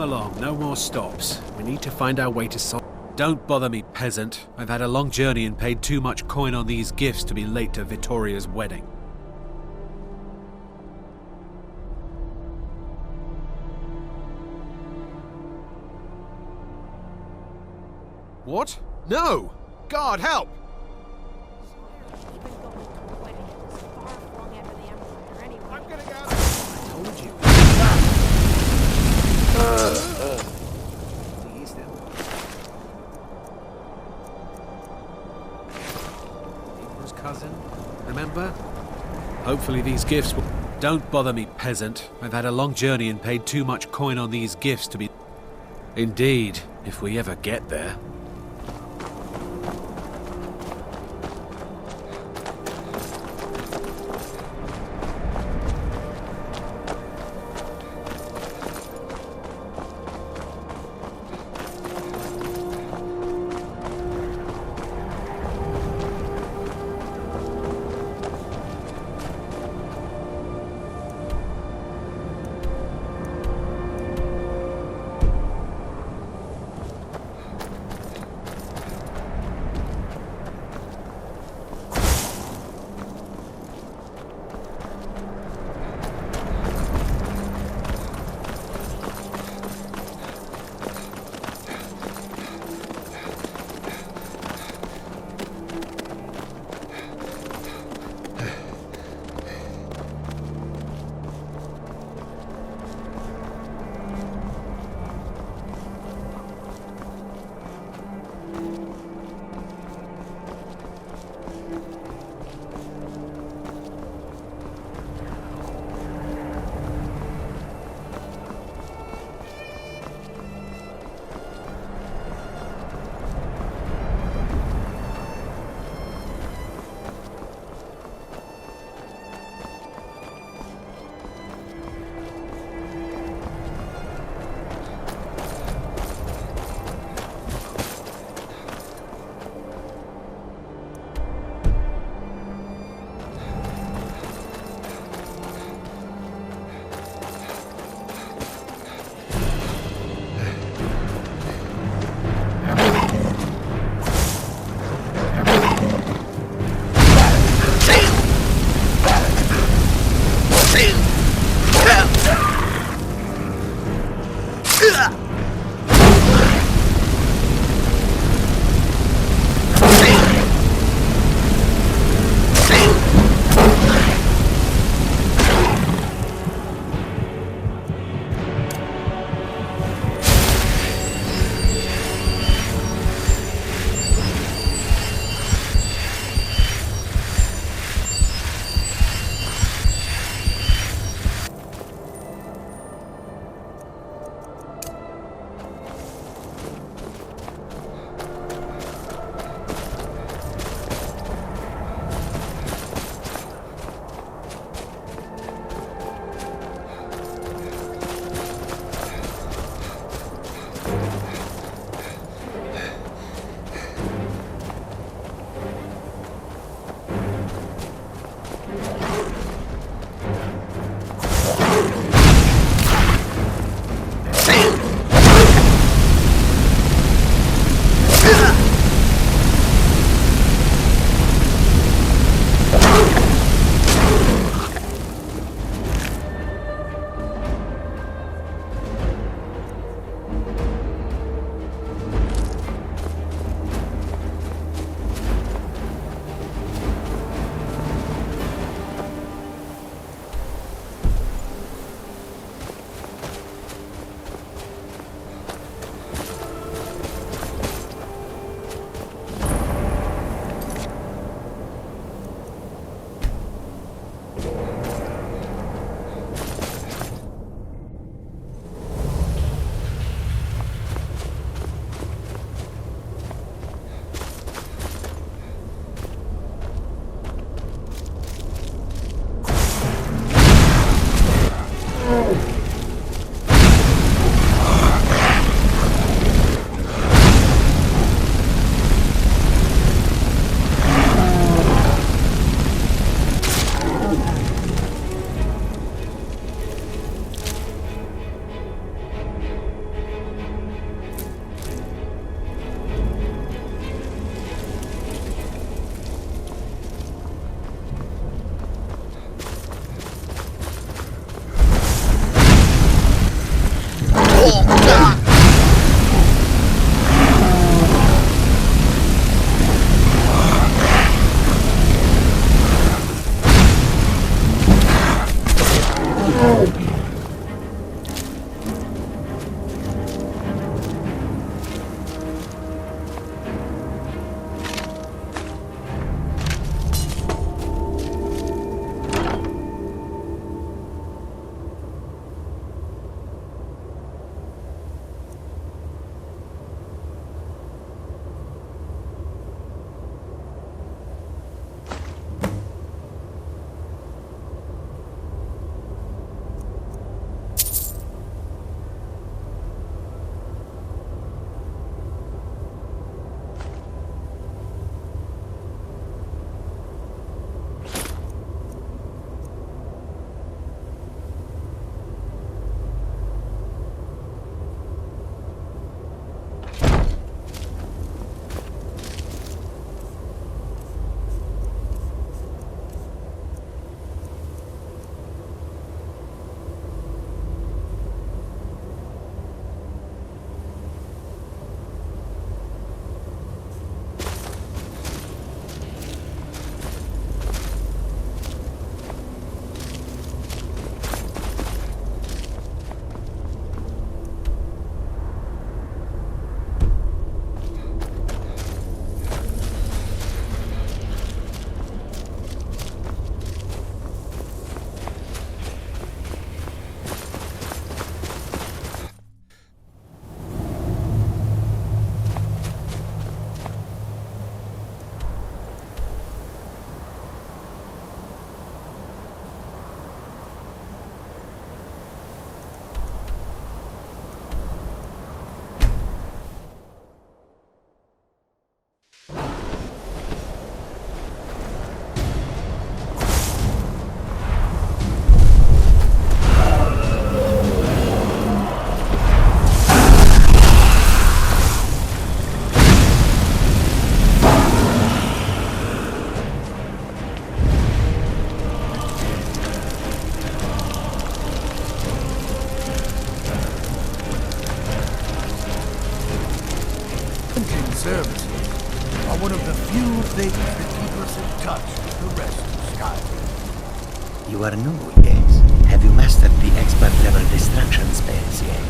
along, no more stops. We need to find our way to Don't bother me, peasant. I've had a long journey and paid too much coin on these gifts to be late to Vittoria's wedding. What? No! God, help! I'm gonna go. I told you. Please, then. April's cousin, remember? Hopefully these gifts will... Don't bother me, peasant. I've had a long journey and paid too much coin on these gifts to be... Indeed, if we ever get there. that keep us in touch with the rest of Skyrim. You are new, yes? Have you mastered the expert-level destruction spells yet?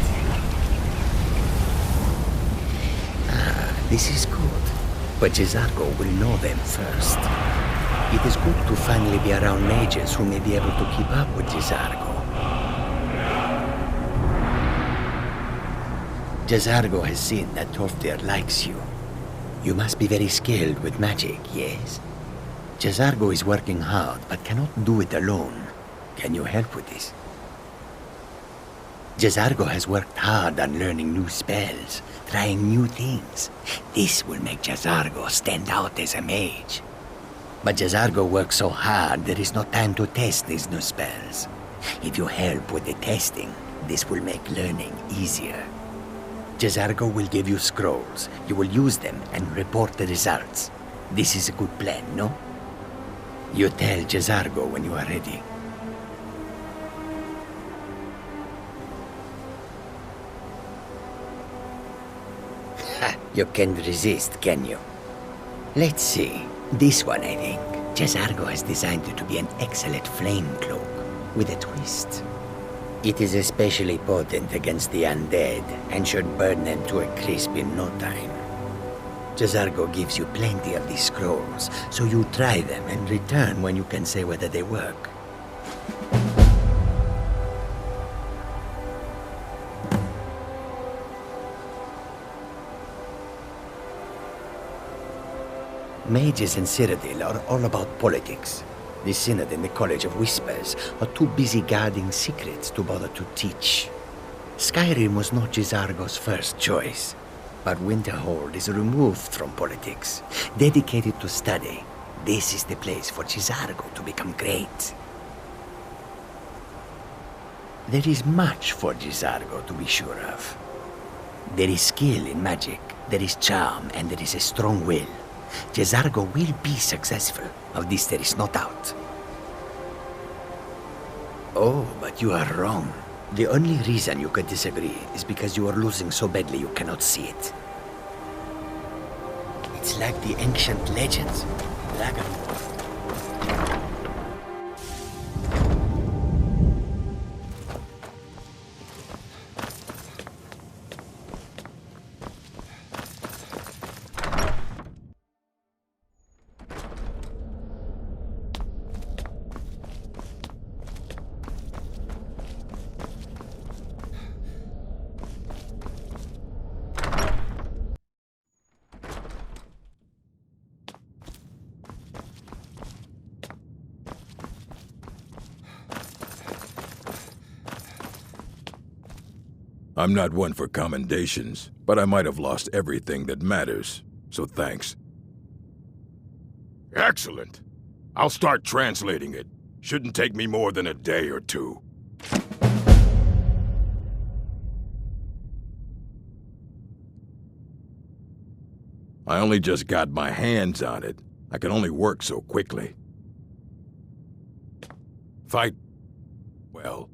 Ah, this is good. But J'zargo will know them first. It is good to finally be around mages who may be able to keep up with J'zargo. J'zargo has seen that Tolfdir likes you. You must be very skilled with magic, yes? J'zargo is working hard, but cannot do it alone. Can you help with this? J'zargo has worked hard on learning new spells, trying new things. This will make J'zargo stand out as a mage. But J'zargo works so hard, there is no time to test these new spells. If you help with the testing, this will make learning easier. J'zargo will give you scrolls. You will use them and report the results. This is a good plan, no? You tell J'zargo when you are ready. Ha! You can't resist, can you? Let's see. This one, I think. J'zargo has designed it to be an excellent flame cloak, with a twist. It is especially potent against the undead, and should burn them to a crisp in no time. J'zargo gives you plenty of these scrolls, so you try them and return when you can say whether they work. Mages in Cyrodiil are all about politics. The Synod and the College of Whispers are too busy guarding secrets to bother to teach. Skyrim was not J'zargo's first choice, but Winterhold is removed from politics, dedicated to study. This is the place for J'zargo to become great. There is much for J'zargo to be sure of. There is skill in magic, there is charm, and there is a strong will. J'zargo will be successful. Of this there is no doubt. Oh, but you are wrong. The only reason you could disagree is because you are losing so badly you cannot see it. It's like the ancient legends. Dragonborn. I'm not one for commendations, but I might have lost everything that matters, so thanks. Excellent. I'll start translating it. Shouldn't take me more than a day or two. I only just got my hands on it. I can only work so quickly. Fight... well...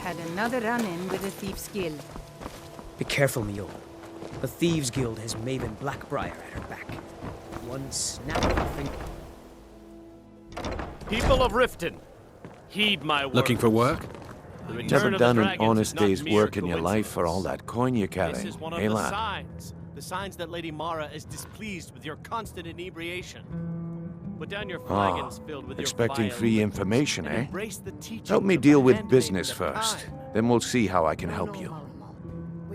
had another run-in with the Thieves' Guild. Be careful, Mule. The Thieves' Guild has Maven Blackbriar at her back. One snap of her finger. People of Riften, heed my word. Looking for work? The return Never of the done an dragons honest is not day's mere work in your life for all coincidence. that coin you carry, This is one of eh, the lad? signs. The signs that Lady Mara is displeased with your constant inebriation. Put down your flagons filled with expecting your vile free liquors information, and eh? embrace the teachings Help me of deal the with handmaiden business of first. time. Then we'll see how I can help you.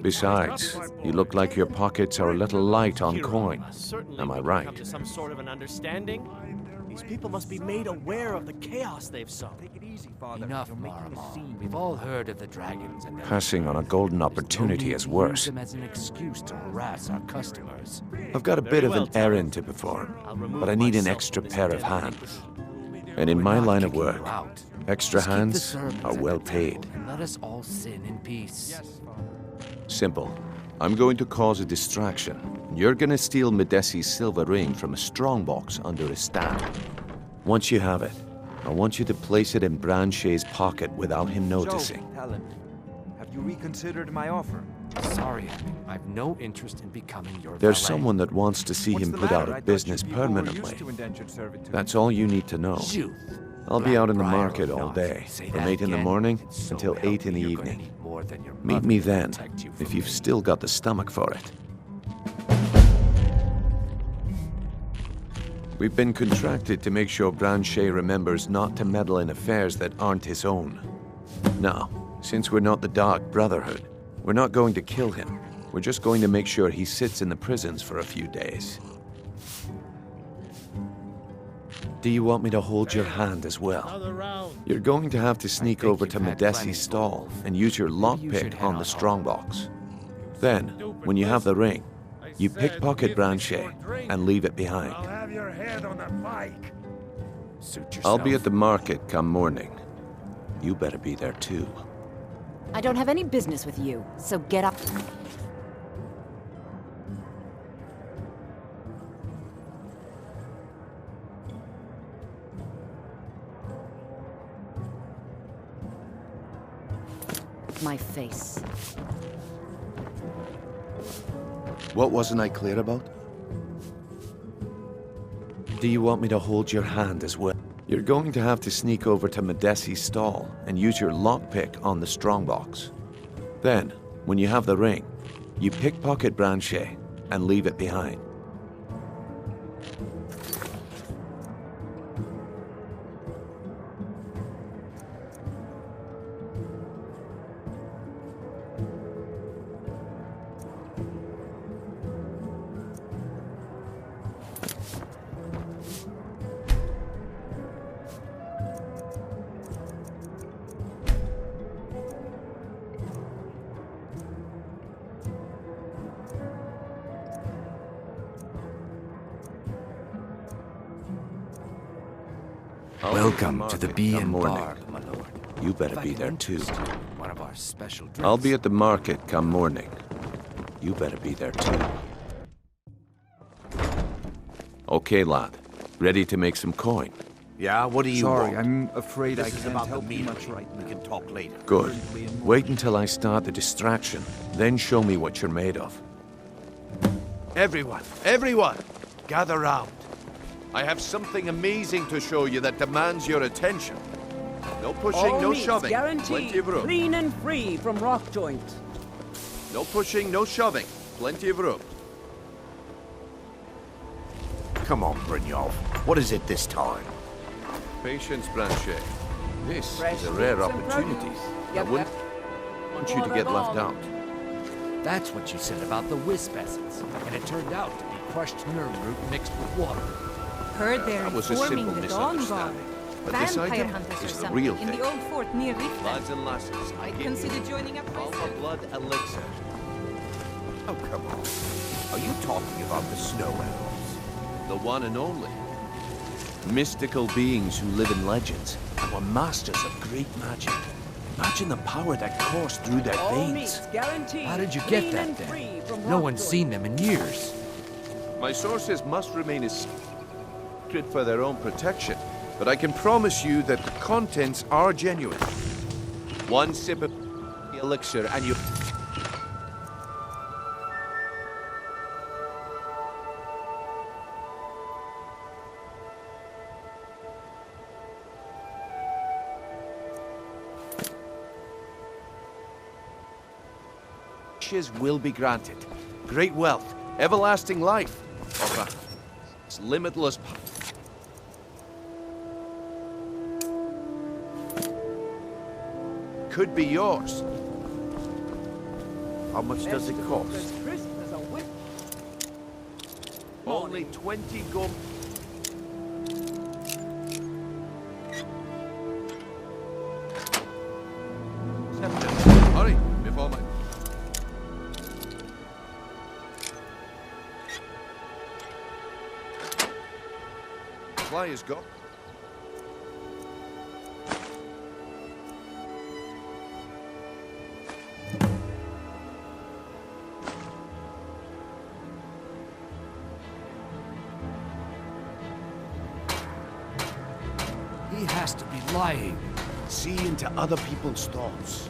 Besides, you look like your pockets are a little light on Hero coin. must certainly Am I come right? to some sort of an understanding. These people must be made aware of the chaos they've sown. Enough, Marmal. We've all heard of the dragons and Passing on a golden opportunity is worse. Use them as an excuse to harass our customers. I've got a bit of well, an errand to perform, I'll remove but I need an myself extra from this pair of deadly hands. And in my We're not line of kicking work, you out. extra Just keep the hands servants are at well the temple paid. and let us all sin in peace. Simple. I'm going to cause a distraction. You're gonna steal Medesi's silver ring from a strongbox under his stand. Once you have it, I want you to place it in Branche's pocket without him noticing. Talon, have you reconsidered my offer? Sorry, I've no interest in becoming your There's valet. someone that wants to see What's him the put matter? out I of thought business you'd be more permanently. used to indentured servitude. That's all you need to know. Youth. I'll be out in the Blackbriar market or all not, day, say from that 8 in the again, morning and so until help 8 in the me, you're gonna evening. need more than your Meet mother me to then, protect you if from you've me. still got the stomach for it. We've been contracted to make sure Branche remembers not to meddle in affairs that aren't his own. Now, since we're not the Dark Brotherhood, we're not going to kill him. We're just going to make sure he sits in the prisons for a few days. Do you want me to hold your hand as well? You're going to have to sneak think over you've to had plenty, Medesi's stall and use your Maybe you should lockpick head on the on strongbox. Then, when you have the ring, you pickpocket Branche and leave it behind. have your head on a pike. Suit yourself. I'll be at the market come morning. You better be there too. I don't have any business with you, so get up. My face. What wasn't I clear about? Do you want me to hold your hand as well? You're going to have to sneak over to Medesi's stall and use your lockpick on the strongbox. Then, when you have the ring, you pickpocket Branche and leave it behind. Welcome to the Bee Come and morning. Bar, my lord. You better If I be can there too. interest you in one of our special drinks. I'll be at the market come morning. You better be there too. Okay, lad. Ready to make some coin? Yeah, what do you Sorry, want? I'm afraid I This is can't about the help you meeting. much right We now. can talk later. Good. Wait until I start the distraction, then show me what you're made of. Everyone, gather round. I have something amazing to show you that demands your attention. No pushing, no shoving. Plenty of room. clean and free from rock joint. No pushing, no shoving. Plenty of room. Come on, Brynjolf. What is it this time? Patience, Branche. This Fresh is a rare fruits and opportunity. produce. I Yep, wouldn't want you to get left out. That's what you said about the wisp essence, and it turned out to be crushed nerve root mixed with water. Heard they're That was a informing simple the Dawn Guard. misunderstanding. But this Vampire item hunters or is the something real in thing. the old fort near Riften. Lads and lasses, I'd give consider you joining up Alpha myself. Blood Elixir. Oh, come on. Are you talking about the snow elves? The one and only. Mystical beings who live in legends and were masters of great magic. Imagine the power that coursed through their veins. guaranteed. How did you get that then? No one's seen them in years. My sources must remain a secret for their own protection, but I can promise you that the contents are genuine. One sip of the elixir and you... wishes will be granted. Great wealth, everlasting life, or perhaps limitless power. Could be yours. How much does it cost? Only 20 gold. Hurry, before my... Flyers go. He has to be lying. See into other people's thoughts.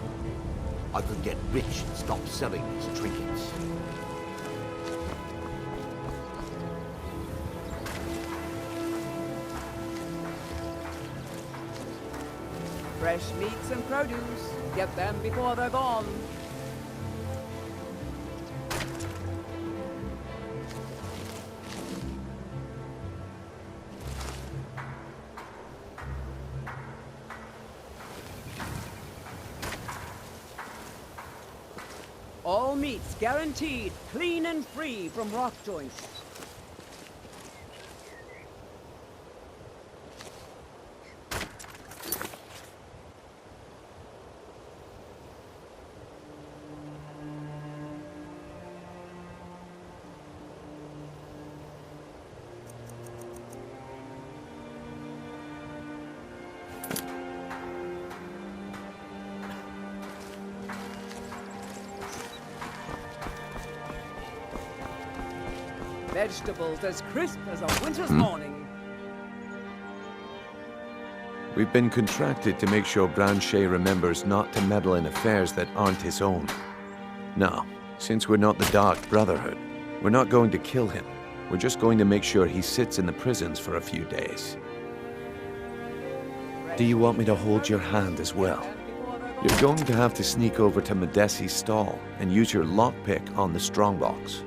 I could get rich and stop selling these trinkets. Fresh meats and produce. Get them before they're gone. All meats guaranteed, clean and free from rock joints. Vegetables as crisp as a winter's morning. We've been contracted to make sure Brand-Shei remembers not to meddle in affairs that aren't his own. Now, since we're not the Dark Brotherhood, we're not going to kill him. We're just going to make sure he sits in the prisons for a few days. Do you want me to hold your hand as well? You're going to have to sneak over to Madesi's stall and use your lockpick on the strongbox.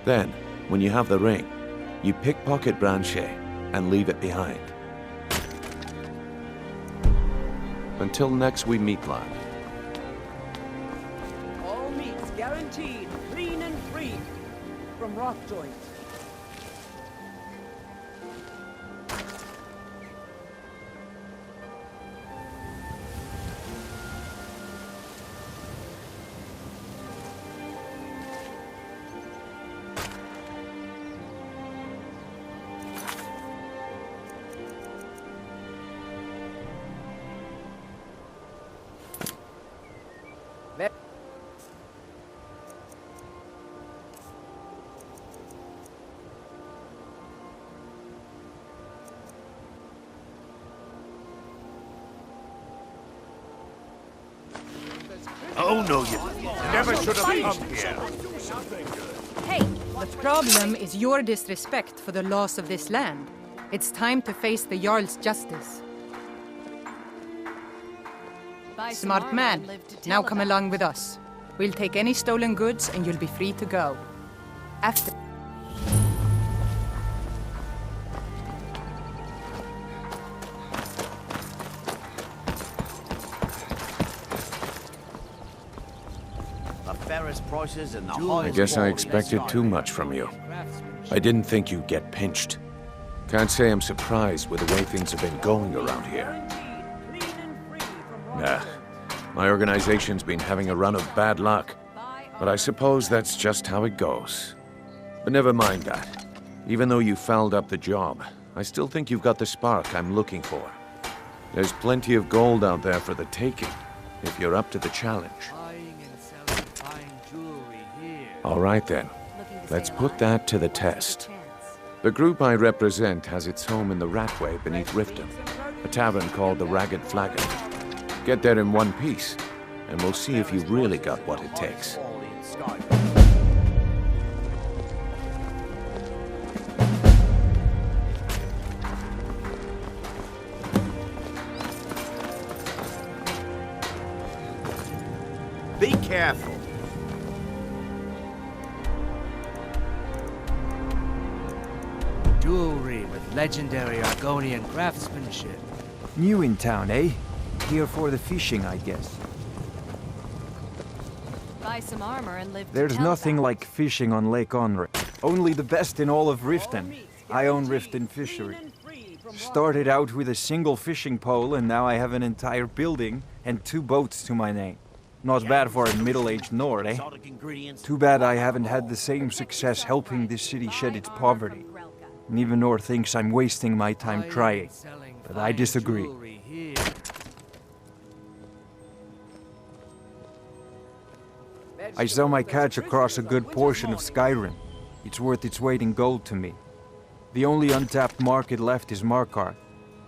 Then, when you have the ring, you pickpocket Brand-Shei and leave it behind. Until next we meet, lad. All meats guaranteed, clean and free from rock joints. Oh no, you never should have come here. Hey, the problem is your disrespect for the laws of this land. It's time to face the Jarl's justice. Smart man, now come along with us. We'll take any stolen goods and you'll be free to go. After... Prices and the I guess I expected too much from you. I didn't think you'd get pinched. Can't say I'm surprised with the way things have been going around here. Nah, my organization's been having a run of bad luck. But I suppose that's just how it goes. But never mind that. Even though you fouled up the job, I still think you've got the spark I'm looking for. There's plenty of gold out there for the taking, if you're up to the challenge. All right then, let's put that to the test. The group I represent has its home in the Ratway beneath Riften, a tavern called the Ragged Flagon. Get there in one piece, and we'll see if you've really got what it takes. Be careful. Jewelry with legendary Argonian craftsmanship. New in town, eh? Here for the fishing, I guess. Buy some armor and live to There's tell nothing about like fishing on Lake Onre. Only the best in all of Riften. I own Riften Fishery. Started out with a single fishing pole, and now I have an entire building and 2 boats to my name. Not bad for a middle-aged Nord, eh? Too bad I haven't had the same success helping this city shed its poverty. Nivanor thinks I'm wasting my time trying, but I disagree. I sell my catch across a good portion of Skyrim. It's worth its weight in gold to me. The only untapped market left is Markarth.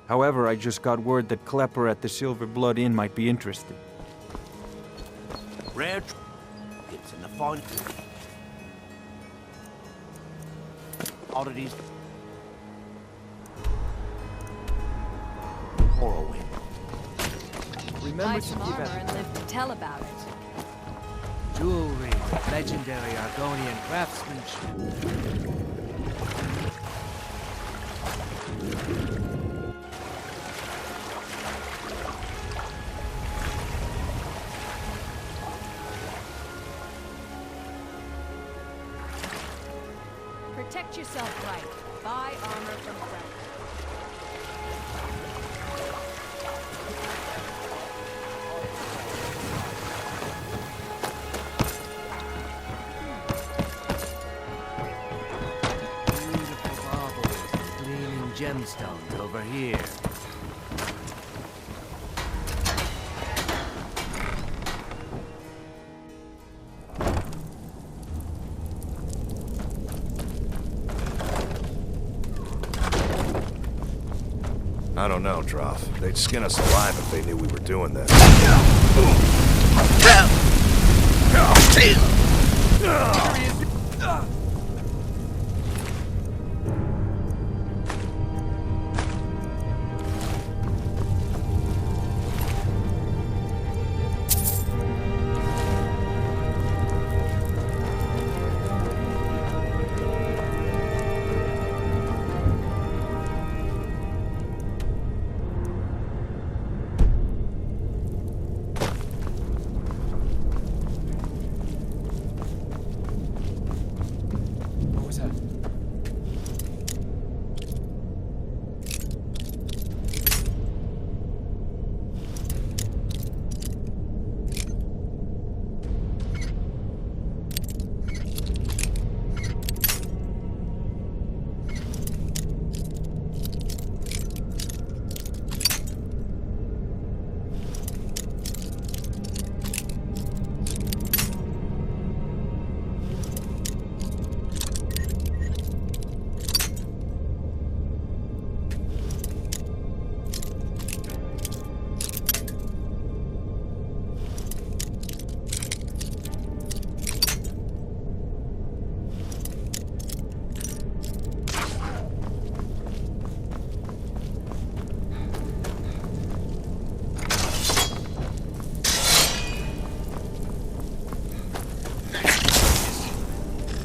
However, I just got word that Klepper at the Silver Blood Inn might be interested. Rare it's in the fine oddities. Morrowind. Buy some armor and live to tell about it. Jewelry with legendary Argonian craftsmanship. Protect yourself right. Buy armor from Krelka. Gemstones over here. I don't know, Droth. They'd skin us alive if they knew we were doing this.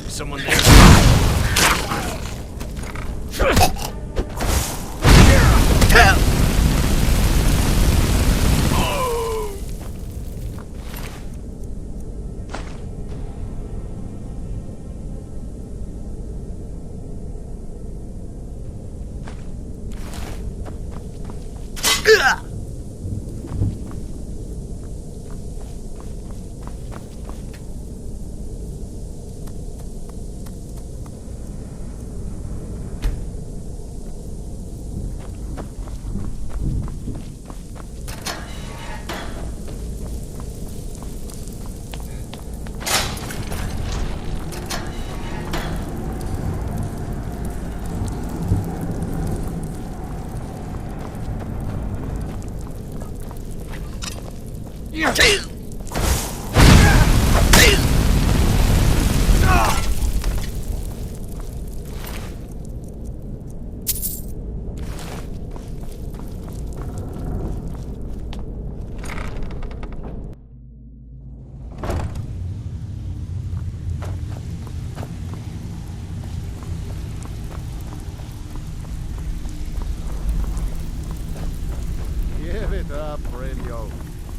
Someone there. Give it up, Brynjolf.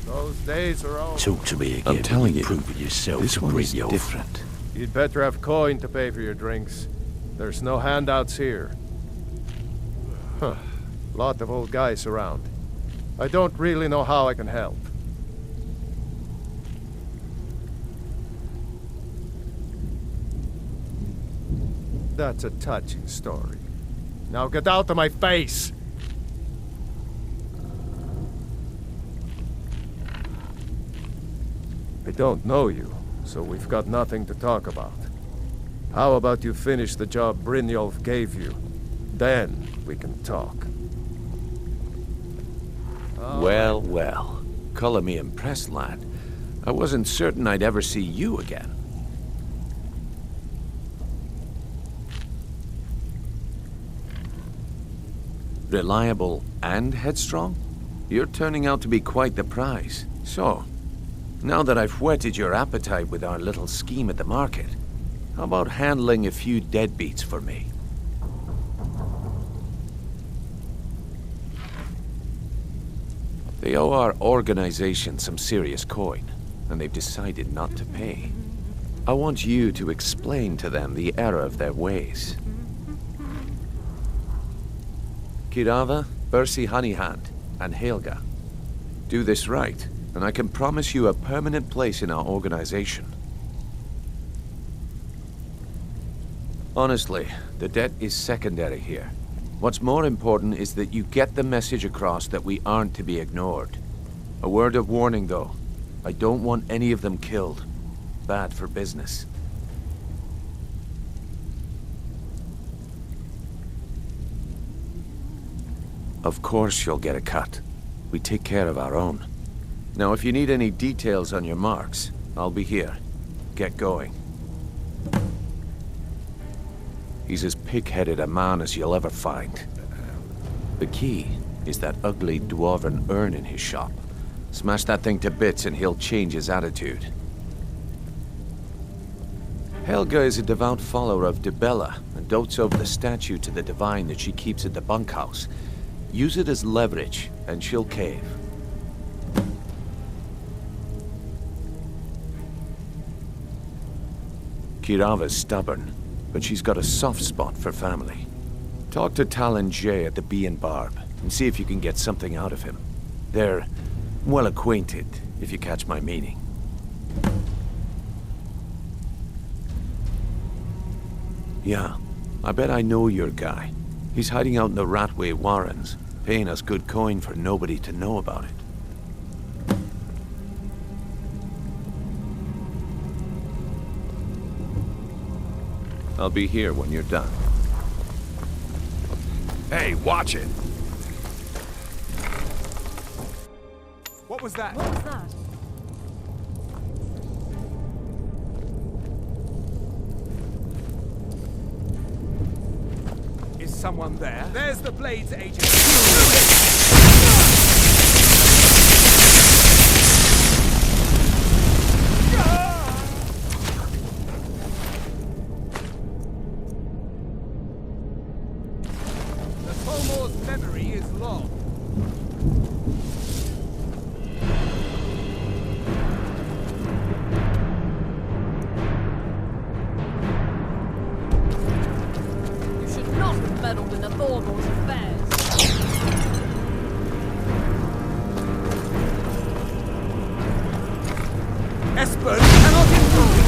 Those days are over. Talk to me again. I'm telling you, prove yourself this to one is Brynjolf. different. You'd better have coin to pay for your drinks. There's no handouts here. Huh. Lot of old guys around. I don't really know how I can help. That's a touching story. Now get out of my face! I don't know you, so we've got nothing to talk about. How about you finish the job Brynjolf gave you? Then we can talk. Well, well. Color me impressed, lad. I wasn't certain I'd ever see you again. Reliable and headstrong? You're turning out to be quite the prize. So, now that I've whetted your appetite with our little scheme at the market, how about handling a few deadbeats for me? They owe our organization some serious coin, and they've decided not to pay. I want you to explain to them the error of their ways. Kirava, Bersi Honeyhand, and Helga. Do this right, and I can promise you a permanent place in our organization. Honestly, the debt is secondary here. What's more important is that you get the message across that we aren't to be ignored. A word of warning, though. I don't want any of them killed. Bad for business. Of course you'll get a cut. We take care of our own. Now, if you need any details on your marks, I'll be here. Get going. He's as pig-headed a man as you'll ever find. The key is that ugly dwarven urn in his shop. Smash that thing to bits and he'll change his attitude. Helga is a devout follower of Dibella and dotes over the statue to the divine that she keeps at the bunkhouse. Use it as leverage, and she'll cave. Kirava's stubborn, but she's got a soft spot for family. Talk to Talon Jay at the Bee and Barb, and see if you can get something out of him. They're well acquainted, if you catch my meaning. Yeah, I bet I know your guy. He's hiding out in the Ratway Warrens, paying us good coin for nobody to know about it. I'll be here when you're done. Hey, watch it! What was that? What was that? Is someone there? There's the Blades agent. The Fomor's memory is long. Meddled in the Thorgor's affairs. Esbern cannot improve.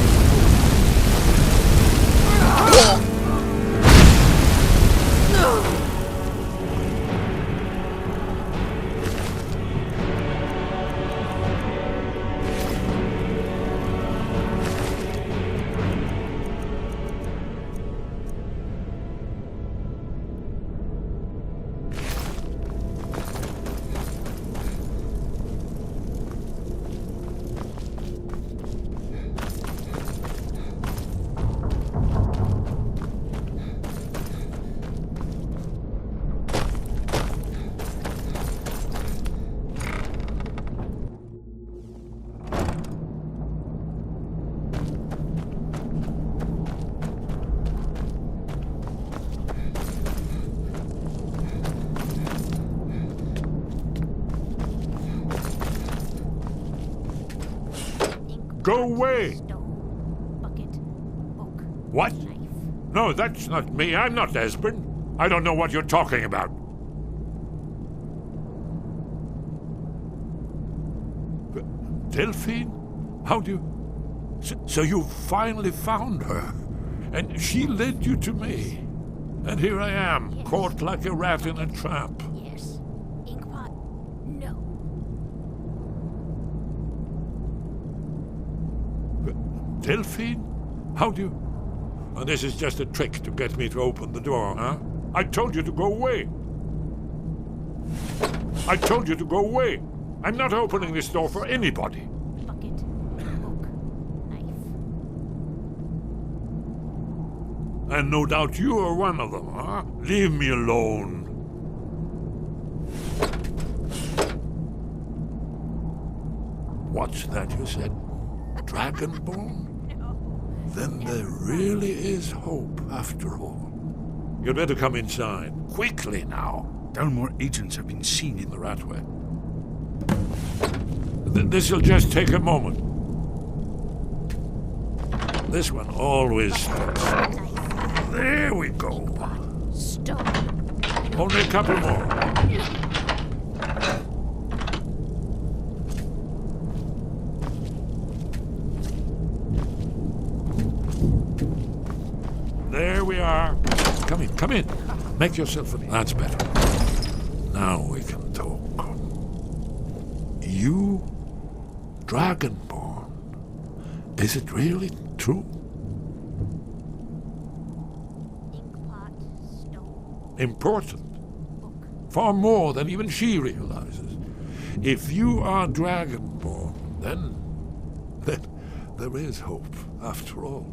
Go away! What? No, that's not me. I'm not Esbern. I don't know what you're talking about. Delphine? How do you... So you finally found her, and she led you to me. And here I am, yes. Caught like a rat in a trap. Yes. Ingvar, no. Delphine? How do you... Oh, this is just a trick to get me to open the door, huh? I told you to go away. I told you to go away. I'm not opening this door for anybody. Bucket, book, knife. And no doubt you are one of them, huh? Leave me alone. What's that you said? Dragonborn? Then there really is hope, after all. You'd better come inside. Quickly now. Dalmor agents have been seen in the Ratway. This'll just take a moment. This one always stops. There we go. Stop. Only a couple more. There we are. Come in. Make yourself at... That's better. Now we can talk. You, Dragonborn. Is it really true? Important. Far more than even she realizes. If you are Dragonborn, then there is hope, after all.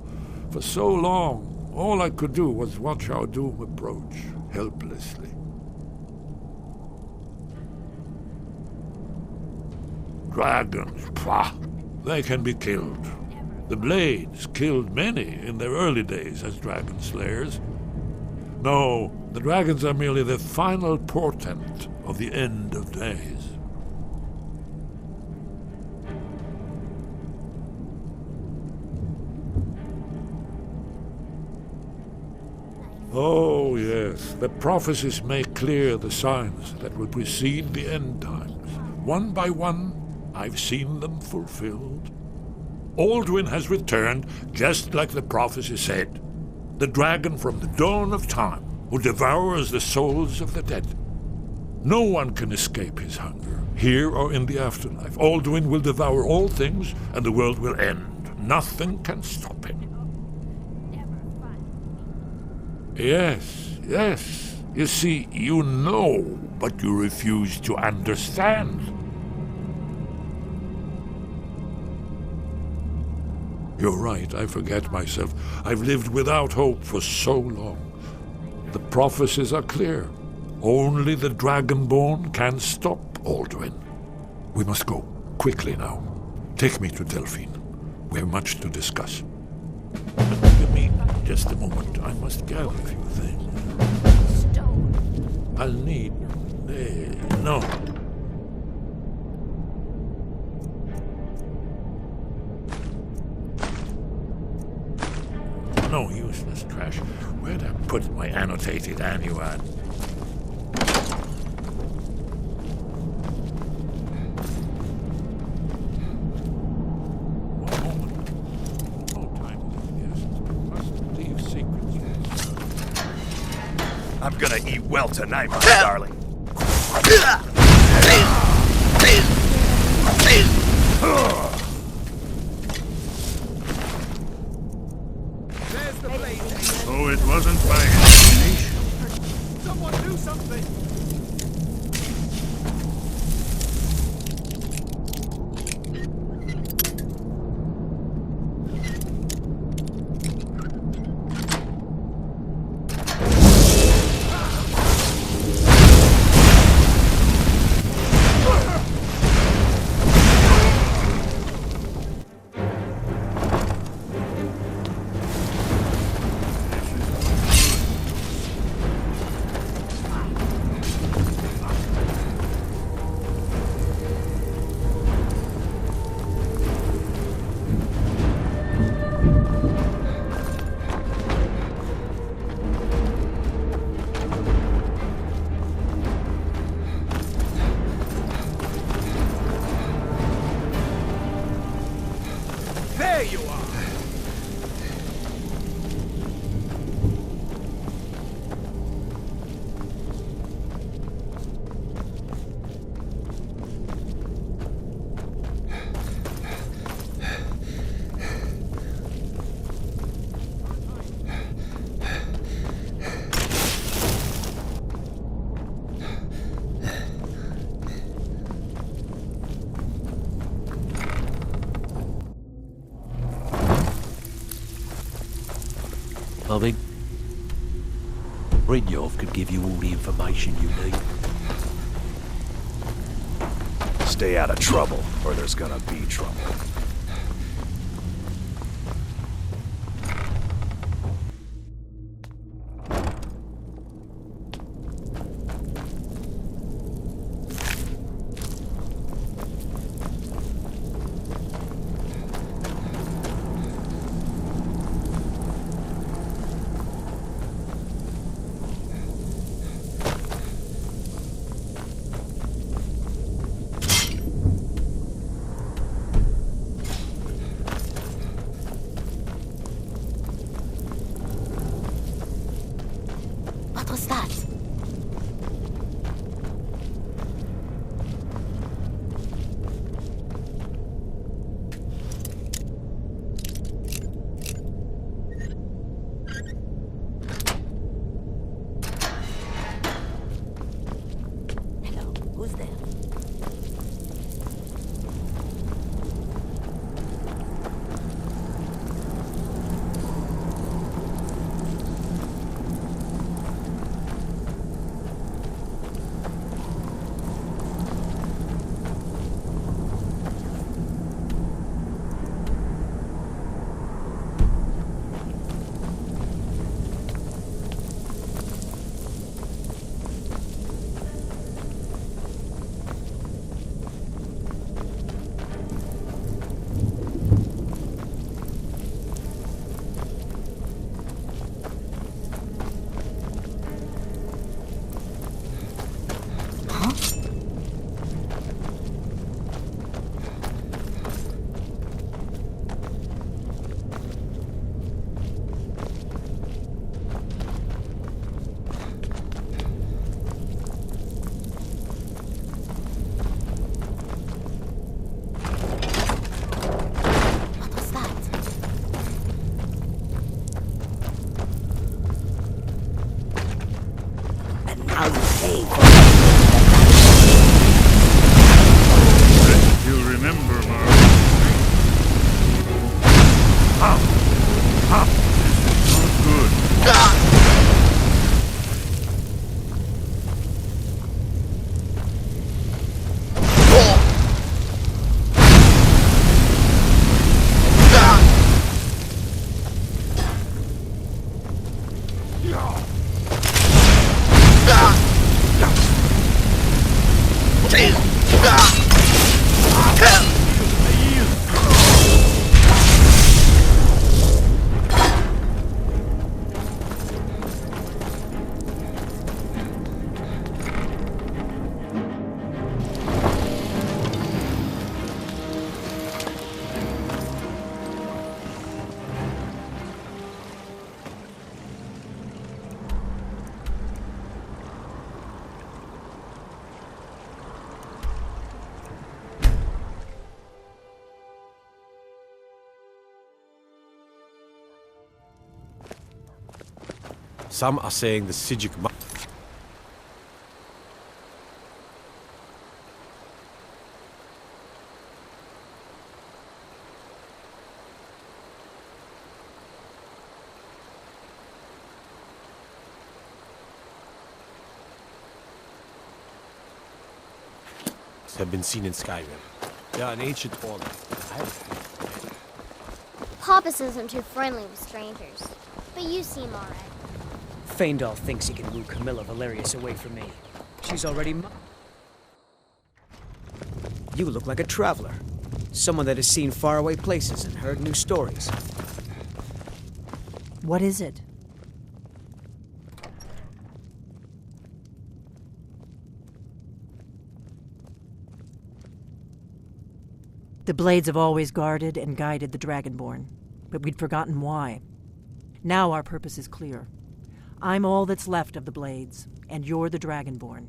For so long, all I could do was watch our doom approach, helplessly. Dragons, pah! They can be killed. The Blades killed many in their early days as dragon slayers. No, the dragons are merely the final portent of the end of days. Oh, yes, the prophecies make clear the signs that will precede the end times. One by one, I've seen them fulfilled. Alduin has returned, just like the prophecy said. The dragon from the dawn of time, who devours the souls of the dead. No one can escape his hunger, here or in the afterlife. Alduin will devour all things, and the world will end. Nothing can stop him. Yes. You see, you know, but you refuse to understand. You're right, I forget myself. I've lived without hope for so long. The prophecies are clear. Only the Dragonborn can stop Alduin. We must go, quickly now. Take me to Delphine. We have much to discuss. Give me just a moment. I must gather a few things. I'll need... no. No useless trash. Where'd I put my annotated annuad? One moment. No time is of the essence. Must leave secrets. I'm gonna eat well tonight, my darling. Oh, it wasn't my imagination. Someone do something! you are! Coming. Brynjolf could give you all the information you need. Stay out of trouble, or there's gonna be trouble. What was that? Hello, who's there? You remember, Mark? This is not good. Some are saying the Sijic have been seen in Skyrim. They are an ancient order. Papas isn't too friendly with strangers, but you seem alright. Faendal thinks he can woo Camilla Valerius away from me. She's already You look like a traveler. Someone that has seen faraway places and heard new stories. What is it? The Blades have always guarded and guided the Dragonborn, but we'd forgotten why. Now our purpose is clear. I'm all that's left of the Blades, and you're the Dragonborn.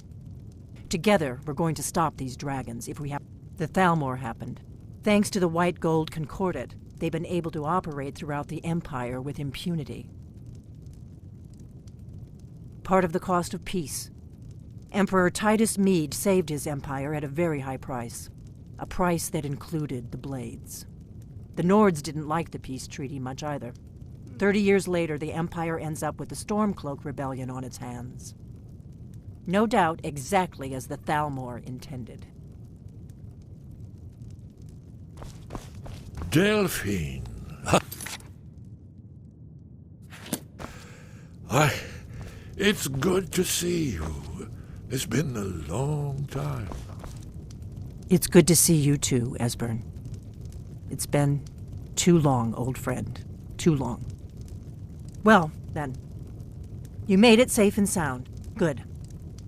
Together, we're going to stop these dragons if we have... The Thalmor happened. Thanks to the White Gold Concordat, they've been able to operate throughout the Empire with impunity. Part of the cost of peace. Emperor Titus Mede saved his empire at a very high price. A price that included the Blades. The Nords didn't like the peace treaty much either. 30 years later, the Empire ends up with the Stormcloak Rebellion on its hands. No doubt exactly as the Thalmor intended. Delphine. It's good to see you. It's been a long time. It's good to see you too, Esbern. It's been too long, old friend. Too long. Well, then. You made it safe and sound. Good.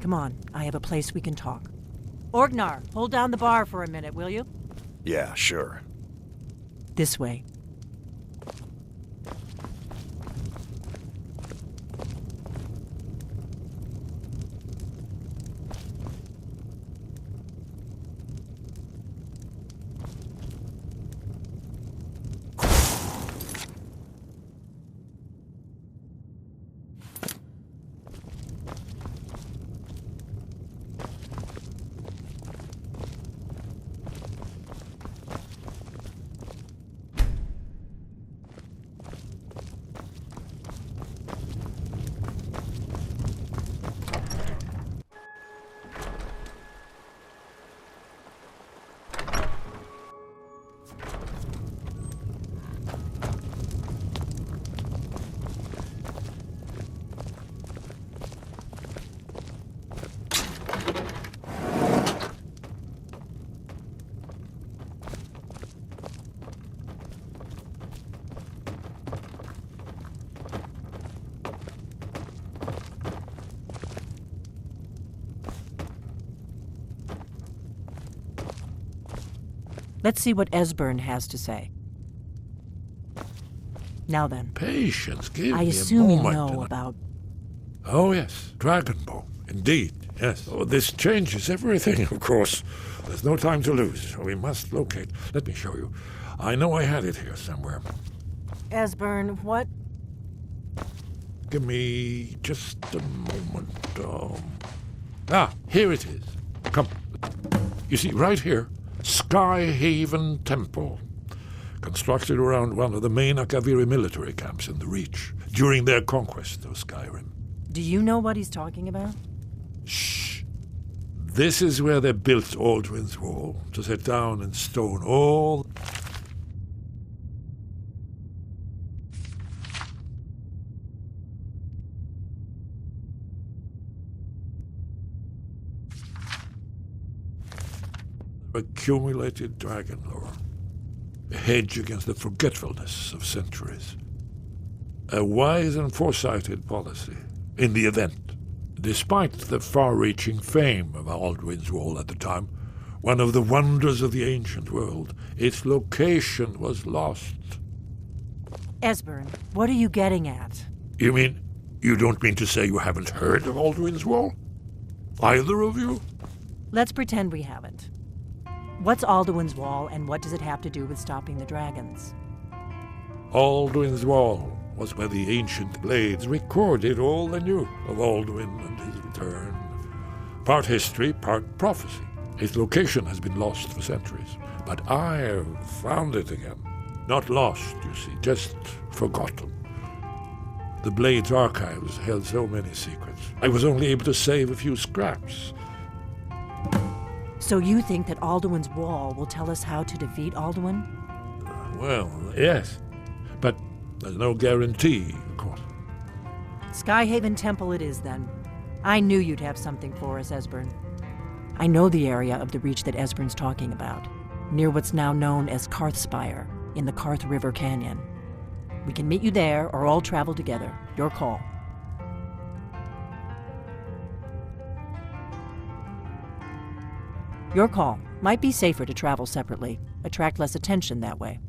Come on, I have a place we can talk. Orgnar, hold down the bar for a minute, will you? Yeah, sure. This way. Let's see what Esbern has to say. Now then. Patience, give I me assume a you moment. know about... Oh, yes. Dragonbone. Indeed, yes. Oh, this changes everything, of course. There's no time to lose. We must locate. Let me show you. I know I had it here somewhere. Esbern, what? Give me just a moment. Here it is. Come. You see, right here, Skyhaven Temple. Constructed around one of the main Akaviri military camps in the Reach during their conquest of Skyrim. Do you know what he's talking about? Shh. This is where they built Alduin's Wall, to set down in stone all... accumulated dragon lore. A hedge against the forgetfulness of centuries. A wise and foresighted policy, in the event. Despite the far-reaching fame of Alduin's Wall at the time, one of the wonders of the ancient world, its location was lost. Esbern, what are you getting at? You mean, you don't mean to say you haven't heard of Alduin's Wall? Either of you? Let's pretend we haven't. What's Alduin's Wall, and what does it have to do with stopping the dragons? Alduin's Wall was where the ancient Blades recorded all they knew of Alduin and his return. Part history, part prophecy. Its location has been lost for centuries, but I have found it again. Not lost, you see, just forgotten. The Blades' archives held so many secrets. I was only able to save a few scraps. So you think that Alduin's Wall will tell us how to defeat Alduin? Well, yes. But there's no guarantee, of course. Skyhaven Temple it is, then. I knew you'd have something for us, Esbern. I know the area of the Reach that Esbern's talking about, near what's now known as Karthspire, in the Karth River Canyon. We can meet you there, or all travel together. Your call. Your call. Might be safer to travel separately. Attract less attention that way.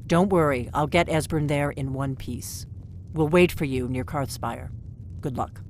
Don't worry, I'll get Esbern there in one piece. We'll wait for you near Karthspire. Good luck.